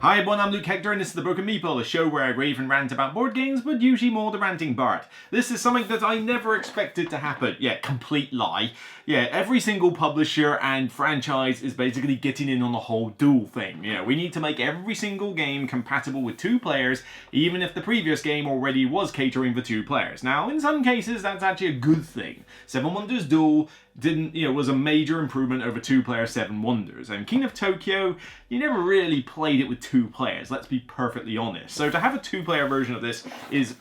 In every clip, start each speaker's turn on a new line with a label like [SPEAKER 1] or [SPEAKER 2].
[SPEAKER 1] Hi everyone, I'm Luke Hector and this is The Broken Meeple, a show where I rave and rant about board games, but usually more the ranting part. This is something that I never expected to happen. Yeah, complete lie. Yeah, every single publisher and franchise is basically getting in on the whole duel thing. You know, we need to make every single game compatible with 2 players, even if the previous game already was catering for 2 players. Now, in some cases, that's actually a good thing. Seven Wonders Duel was a major improvement over 2-player Seven Wonders. And King of Tokyo, you never really played it with 2 players, let's be perfectly honest. So to have a 2-player version of this is,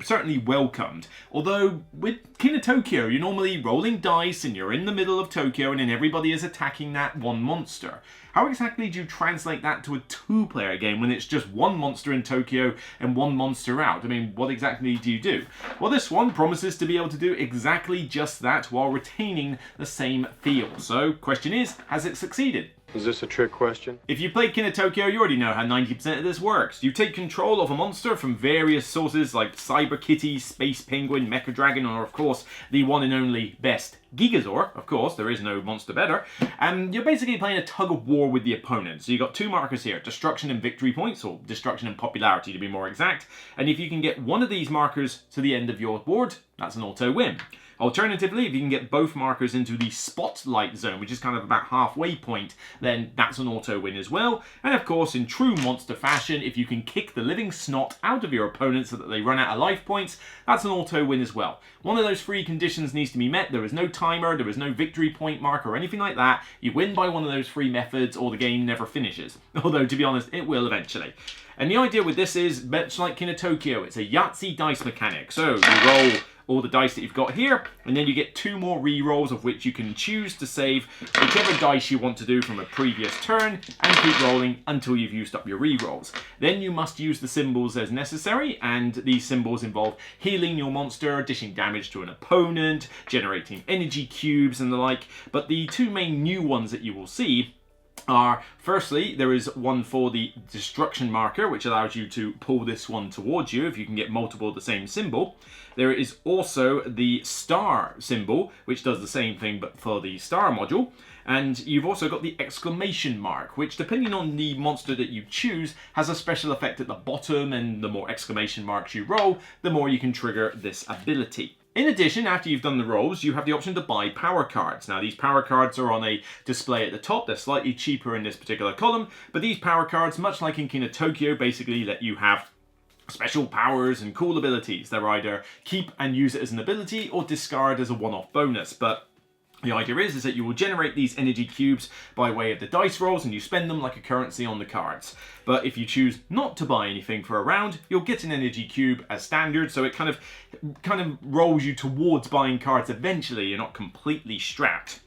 [SPEAKER 1] certainly welcomed. Although with King of Tokyo, you're normally rolling dice and you're in the middle of Tokyo and then everybody is attacking that one monster. How exactly do you translate that to a 2-player game when it's just one monster in Tokyo and one monster out? I mean, what exactly do you do? Well, this one promises to be able to do exactly just that while retaining the same feel. So, question is, has it succeeded?
[SPEAKER 2] Is this a trick question?
[SPEAKER 1] If you played King of Tokyo, you already know how 90% of this works. You take control of a monster from various sources like Cyber Kitty, Space Penguin, Mecha Dragon, or of course, the one and only best Gigazor. Of course, there is no monster better. And you're basically playing a tug-of-war with the opponent. So you've got 2 markers here, Destruction and Victory Points, or Destruction and Popularity to be more exact. And if you can get one of these markers to the end of your board, that's an auto win. Alternatively, if you can get both markers into the Spotlight zone, which is kind of about halfway point, then that's an auto win as well. And of course, in true monster fashion, if you can kick the living snot out of your opponent so that they run out of life points, that's an auto win as well. One of those 3 conditions needs to be met. There is no timer, there is no victory point marker or anything like that. You win by one of those 3 methods or the game never finishes. Although, to be honest, it will eventually. And the idea with this is, much like King of Tokyo, it's a Yahtzee dice mechanic. So you roll all the dice that you've got here, and then you get 2 more re-rolls of which you can choose to save whichever dice you want to do from a previous turn and keep rolling until you've used up your re-rolls. Then you must use the symbols as necessary, and these symbols involve healing your monster, dishing damage to an opponent, generating energy cubes and the like. But the 2 main new ones that you will see are, firstly, there is one for the destruction marker, which allows you to pull this one towards you if you can get multiple of the same symbol. There is also the star symbol, which does the same thing but for the star module. And you've also got the exclamation mark, which, depending on the monster that you choose, has a special effect at the bottom, and the more exclamation marks you roll, the more you can trigger this ability. In addition, after you've done the rolls, you have the option to buy power cards. Now, these power cards are on a display at the top. They're slightly cheaper in this particular column, but these power cards, much like in King of Tokyo, basically let you have special powers and cool abilities. They're either keep and use it as an ability or discard as a one-off bonus. But the idea is that you will generate these energy cubes by way of the dice rolls, and you spend them like a currency on the cards. But if you choose not to buy anything for a round, you'll get an energy cube as standard, so it kind of rolls you towards buying cards eventually. You're not completely strapped.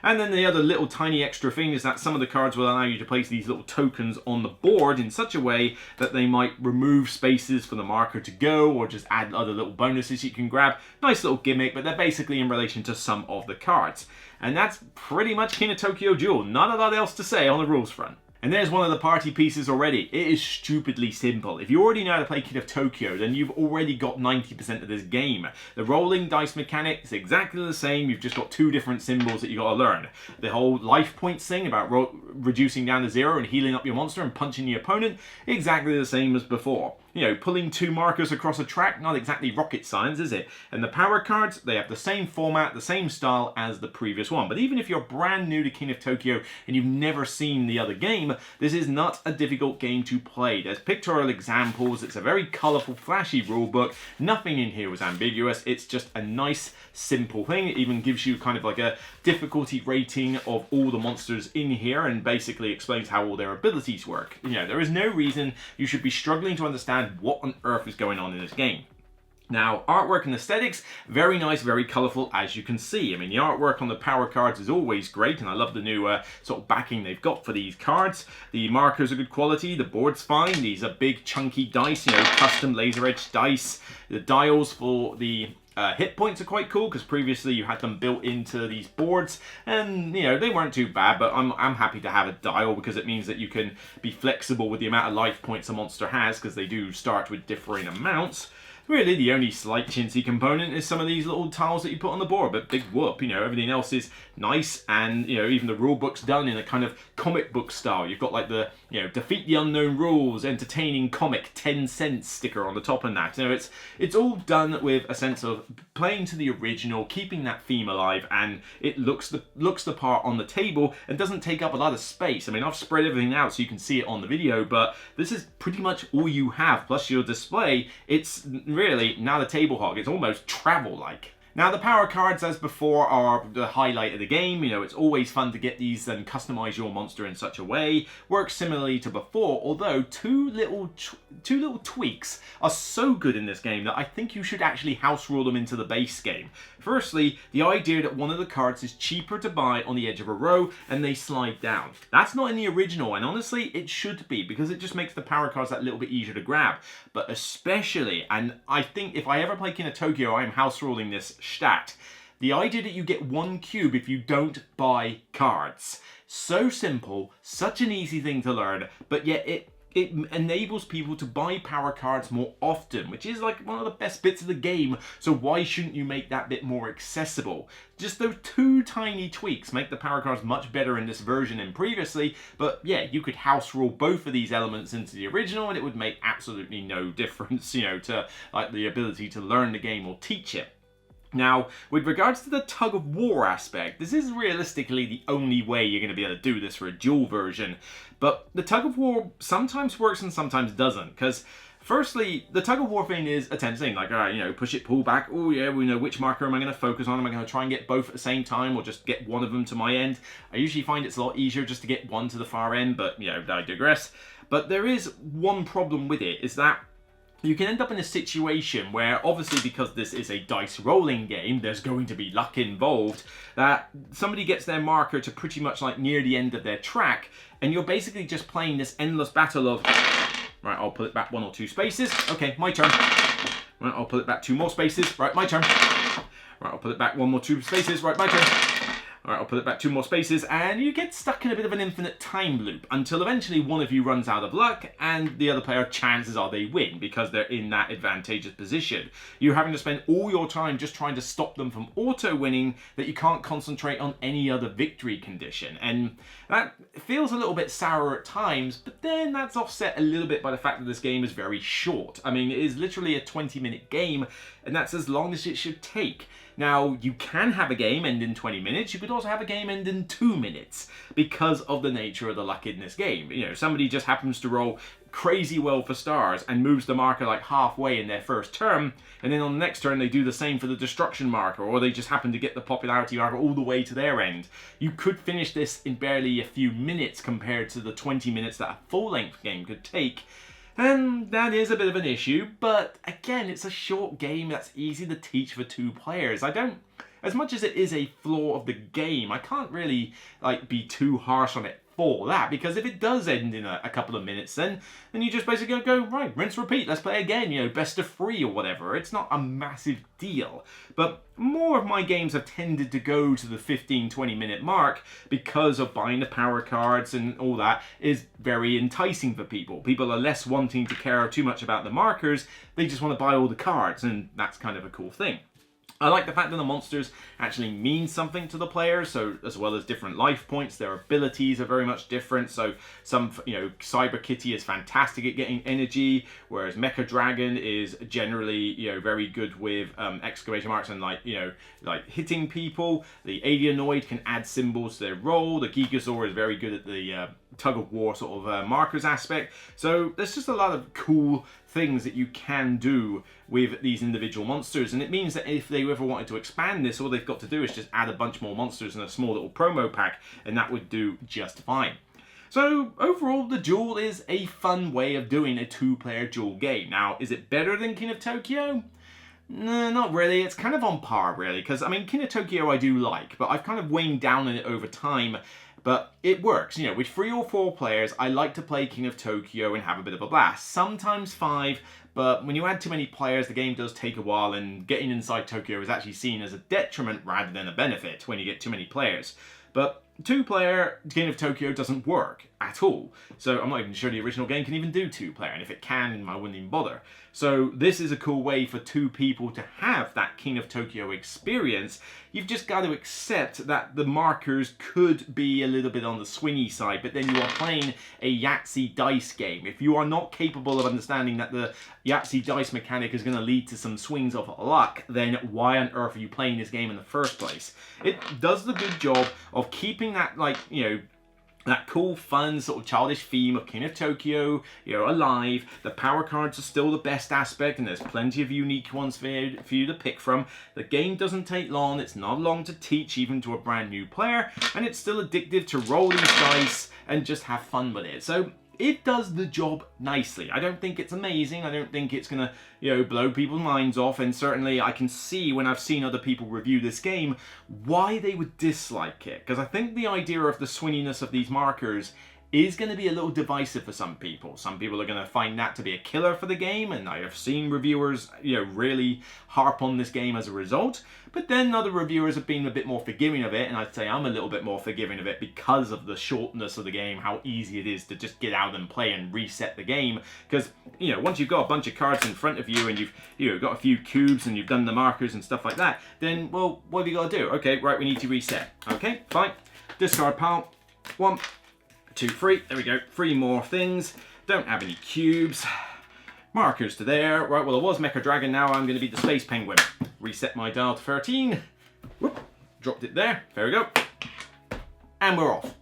[SPEAKER 1] And then the other little tiny extra thing is that some of the cards will allow you to place these little tokens on the board in such a way that they might remove spaces for the marker to go, or just add other little bonuses you can grab. Nice little gimmick, but they're basically in relation to some of the cards. And that's pretty much King of Tokyo Duel. Not a lot else to say on the rules front. And there's one of the party pieces already. It is stupidly simple. If you already know how to play King of Tokyo, then you've already got 90% of this game. The rolling dice mechanic is exactly the same. You've just got 2 different symbols that you got to learn. The whole life points thing about reducing down to 0 and healing up your monster and punching the opponent, exactly the same as before. Pulling 2 markers across a track, not exactly rocket science, is it? And the power cards, they have the same format, the same style as the previous one. But even if you're brand new to King of Tokyo and you've never seen the other game, this is not a difficult game to play. There's pictorial examples, it's a very colourful, flashy rulebook. Nothing in here was ambiguous. It's just a nice, simple thing. It even gives you kind of like a difficulty rating of all the monsters in here and basically explains how all their abilities work. There is no reason you should be struggling to understand what on earth is going on in this game. Now, artwork and aesthetics, very nice, very colourful, as you can see. I mean, the artwork on the power cards is always great, and I love the new sort of backing they've got for these cards. The markers are good quality, the board's fine. These are big, chunky dice, custom laser-edged dice. The dials for the hit points are quite cool, because previously you had them built into these boards, and they weren't too bad, but I'm happy to have a dial because it means that you can be flexible with the amount of life points a monster has, because they do start with differing amounts. Really, the only slight chintzy component is some of these little tiles that you put on the board, but big whoop, you know, everything else is nice, and, you know, even the rule book's done in a kind of comic book style. You've got like the, you know, defeat the unknown rules, entertaining comic, 10 cents sticker on the top of that. You know, it's all done with a sense of playing to the original, keeping that theme alive, and it looks the part on the table and doesn't take up a lot of space. I mean, I've spread everything out so you can see it on the video, but this is pretty much all you have, plus your display. It's really, now the table hog, it's almost travel-like. Now, the power cards, as before, are the highlight of the game. You know, it's always fun to get these and customize your monster in such a way. Works similarly to before, although two little tweaks are so good in this game that I think you should actually house rule them into the base game. Firstly, the idea that one of the cards is cheaper to buy on the edge of a row and they slide down. That's not in the original, and honestly, it should be, because it just makes the power cards that little bit easier to grab. But especially, and I think if I ever play King of Tokyo, I am house ruling this stat. The idea that you get 1 cube if you don't buy cards. So simple, such an easy thing to learn, but yet it enables people to buy power cards more often, which is like one of the best bits of the game, so why shouldn't you make that bit more accessible? Just those 2 tiny tweaks make the power cards much better in this version than previously, but yeah, you could house rule both of these elements into the original and it would make absolutely no difference, you know, to like the ability to learn the game or teach it. Now, with regards to the tug-of-war aspect, this is realistically the only way you're going to be able to do this for a dual version, but the tug-of-war sometimes works and sometimes doesn't, because firstly, the tug-of-war thing is a tense thing, like, alright, you know, push it, pull back, oh yeah, we know which marker am I going to focus on, am I going to try and get both at the same time, or just get one of them to my end? I usually find it's a lot easier just to get one to the far end, but, you know, I digress. But there is one problem with it, is that you can end up in a situation where, obviously because this is a dice rolling game, there's going to be luck involved, that somebody gets their marker to pretty much like near the end of their track, and you're basically just playing this endless battle of, right, I'll pull it back 1 or 2 spaces, okay, my turn, right, I'll pull it back 2 more spaces, right, my turn, right, I'll pull it back 1 more 2 spaces, right, my turn. Alright, I'll put it back 2 more spaces, and you get stuck in a bit of an infinite time loop until eventually one of you runs out of luck and the other player, chances are they win because they're in that advantageous position. You're having to spend all your time just trying to stop them from auto-winning that you can't concentrate on any other victory condition. And that feels a little bit sour at times, but then that's offset a little bit by the fact that this game is very short. I mean, it is literally a 20-minute game, and that's as long as it should take. Now, you can have a game end in 20 minutes, you could also have a game end in 2 minutes, because of the nature of the luck in this game. You know, somebody just happens to roll crazy well for stars and moves the marker like halfway in their first turn, and then on the next turn they do the same for the destruction marker, or they just happen to get the popularity marker all the way to their end. You could finish this in barely a few minutes compared to the 20 minutes that a full-length game could take. And that is a bit of an issue, but again, it's a short game that's easy to teach for 2 players. As much as it is a flaw of the game, I can't really like be too harsh on it for that, because if it does end in a couple of minutes, then you just basically go, right, rinse, repeat, let's play again, you know, best of 3 or whatever. It's not a massive deal. But more of my games have tended to go to the 15-20 minute mark because of buying the power cards and all that is very enticing for people. People are less wanting to care too much about the markers, they just want to buy all the cards, and that's kind of a cool thing. I like the fact that the monsters actually mean something to the players, so as well as different life points, their abilities are very much different. So some, you know, Cyber Kitty is fantastic at getting energy, whereas Mecha Dragon is generally, you know, very good with exclamation marks and like, you know, like hitting people. The Alienoid can add symbols to their role. The Gigasaur is very good at the tug-of-war sort of markers aspect. So there's just a lot of cool things that you can do with these individual monsters, and it means that if they ever wanted to expand this, all they've got to do is just add a bunch more monsters in a small little promo pack, and that would do just fine. So overall, the Duel is a fun way of doing a 2-player duel game. Now, is it better than King of Tokyo? No, not really. It's kind of on par, really, because, I mean, King of Tokyo I do like, but I've kind of waned down on it over time. But it works, you know, with 3 or 4 players, I like to play King of Tokyo and have a bit of a blast. Sometimes 5, but when you add too many players, the game does take a while, and getting inside Tokyo is actually seen as a detriment rather than a benefit when you get too many players. But 2-player King of Tokyo doesn't work at all. So I'm not even sure the original game can even do 2-player, and if it can, I wouldn't even bother. So this is a cool way for 2 people to have that King of Tokyo experience. You've just got to accept that the markers could be a little bit on the swingy side, but then you are playing a Yahtzee dice game. If you are not capable of understanding that the Yahtzee dice mechanic is going to lead to some swings of luck, then why on earth are you playing this game in the first place? It does the good job of keeping that, like, you know, that cool, fun, sort of childish theme of King of Tokyo, you know, alive. The power cards are still the best aspect, and there's plenty of unique ones for you to pick from. The game doesn't take long, it's not long to teach even to a brand new player, and it's still addictive to roll these dice and just have fun with it. So it does the job nicely. I don't think it's amazing. I don't think it's gonna, you know, blow people's minds off. And certainly I can see when I've seen other people review this game why they would dislike it. Because I think the idea of the swinginess of these markers is going to be a little divisive for some people. Some people are going to find that to be a killer for the game, and I have seen reviewers, you know, really harp on this game as a result. But then other reviewers have been a bit more forgiving of it, and I'd say I'm a little bit more forgiving of it because of the shortness of the game, how easy it is to just get out and play and reset the game. Because, you know, once you've got a bunch of cards in front of you and you've, you know, got a few cubes and you've done the markers and stuff like that, then, well, what have you got to do? Okay, right, we need to reset. Okay, fine. Discard pile. 1, 2, 3. There we go. 3 more things. Don't have any cubes. Markers to there. Right, well, I was Mecha Dragon. Now I'm going to be the Space Penguin. Reset my dial to 13. Whoop. Dropped it there. There we go. And we're off.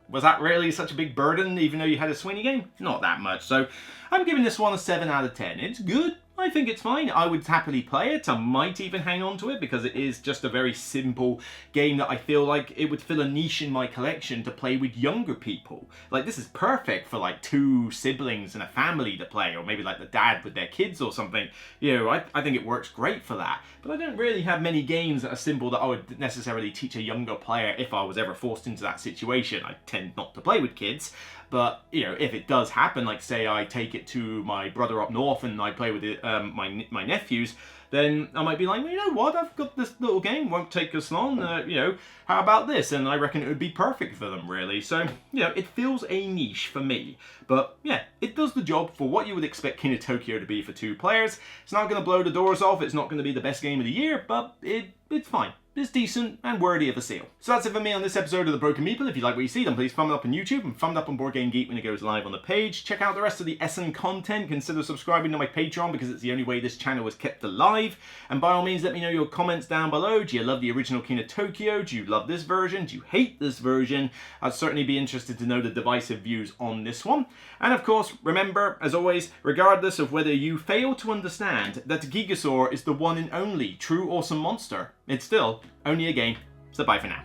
[SPEAKER 1] Was that really such a big burden, even though you had a swingy game? Not that much. So I'm giving this one a 7 out of 10. It's good. I think it's fine. I would happily play it. I might even hang on to it because it is just a very simple game that I feel like it would fill a niche in my collection to play with younger people. Like, this is perfect for like 2 siblings and a family to play, or maybe like the dad with their kids or something. You know, I think it works great for that. But I don't really have many games that are simple that I would necessarily teach a younger player if I was ever forced into that situation. I tend not to play with kids. But, you know, if it does happen, like say I take it to my brother up north and I play with it, my nephews, then I might be like, well, you know what, I've got this little game, won't take us long, you know, how about this? And I reckon it would be perfect for them, really. So, you know, it fills a niche for me. But, yeah, it does the job for what you would expect King of Tokyo to be for 2 players. It's not going to blow the doors off, it's not going to be the best game of the year, but it's fine. It's decent and worthy of a seal. So that's it for me on this episode of The Broken Meeple. If you like what you see, then please thumb it up on YouTube and thumb it up on Board Game Geek when it goes live on the page. Check out the rest of the Essen content. Consider subscribing to my Patreon because it's the only way this channel is kept alive. And by all means, let me know your comments down below. Do you love the original King of Tokyo? Do you love this version? Do you hate this version? I'd certainly be interested to know the divisive views on this one. And of course, remember, as always, regardless of whether you fail to understand that Gigasaur is the one and only true awesome monster, it's still only a game. So bye for now.